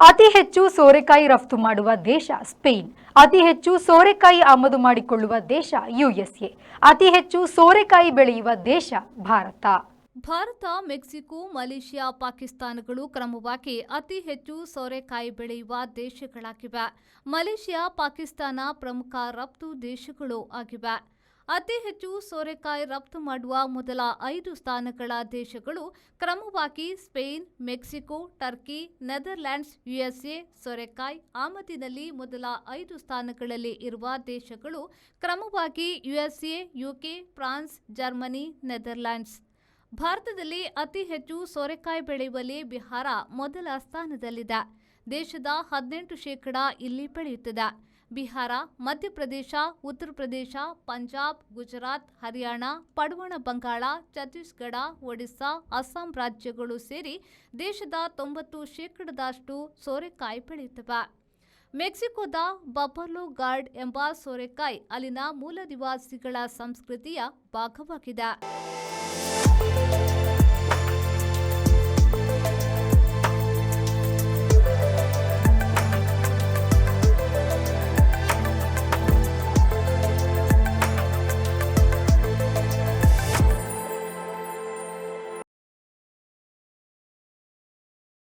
ಅತಿ ಹೆಚ್ಚು ಸೋರೆಕಾಯಿ ರಫ್ತು ಮಾಡುವ ದೇಶ ಸ್ಪೇನ್. ಅತಿ ಹೆಚ್ಚು ಸೋರೆಕಾಯಿ ಆಮದು ಮಾಡಿಕೊಳ್ಳುವ ದೇಶ ಯುಎಸ್ಎ. ಅತಿ ಹೆಚ್ಚು ಸೋರೆಕಾಯಿ ಬೆಳೆಯುವ ದೇಶ ಭಾರತ. ಭಾರತ, ಮೆಕ್ಸಿಕೋ, ಮಲೇಷಿಯಾ, ಪಾಕಿಸ್ತಾನಗಳು ಕ್ರಮವಾಗಿ ಅತಿ ಹೆಚ್ಚು ಸೋರೆಕಾಯಿ ಬೆಳೆಯುವ ದೇಶಗಳಾಗಿವೆ. ಮಲೇಷಿಯಾ, ಪಾಕಿಸ್ತಾನ ಪ್ರಮುಖ ರಫ್ತು ದೇಶಗಳು ಆಗಿವೆ. ಅತಿ ಹೆಚ್ಚು ಸೋರೆಕಾಯಿ ರಫ್ತು ಮಾಡುವ ಮೊದಲ 5 ಸ್ಥಾನಗಳ ದೇಶಗಳು ಕ್ರಮವಾಗಿ Spain, Mexico, Turkey, Netherlands, USA. ಸೋರೆಕಾಯಿ ಆಮದಿನಲ್ಲಿ ಮೊದಲ 5 ಸ್ಥಾನಗಳಲ್ಲಿ ಇರುವ ದೇಶಗಳು ಕ್ರಮವಾಗಿ USA, UK, France, Germany, Netherlands. ಭಾರತದಲ್ಲಿ ಅತಿ ಹೆಚ್ಚು ಸೋರೆಕಾಯಿ ಬೆಳೆಯುವಲ್ಲಿ ಬಿಹಾರ ಮೊದಲ ಸ್ಥಾನದಲ್ಲಿದೆ. ದೇಶದ 18% ಇಲ್ಲಿ ಬೆಳೆಯುತ್ತದೆ. ಬಿಹಾರ, ಮಧ್ಯಪ್ರದೇಶ, ಉತ್ತರ ಪ್ರದೇಶ, ಪಂಜಾಬ್, ಗುಜರಾತ್, ಹರಿಯಾಣ, ಪಡುವಣ ಬಂಗಾಳ, ಛತ್ತೀಸ್ಗಢ, ಒಡಿಶಾ, ಅಸ್ಸಾಂ ರಾಜ್ಯಗಳು ಸೇರಿ ದೇಶದ 90% ಸೋರೆಕಾಯಿ ಬೆಳೆಯುತ್ತವೆ. ಮೆಕ್ಸಿಕೋದ ಬಫಲೋ ಗಾರ್ಡ್ ಎಂಬ ಸೋರೆಕಾಯಿ ಅಲ್ಲಿನ ಮೂಲ ನಿವಾಸಿಗಳ ಸಂಸ್ಕೃತಿಯ ಭಾಗವಾಗಿದೆ.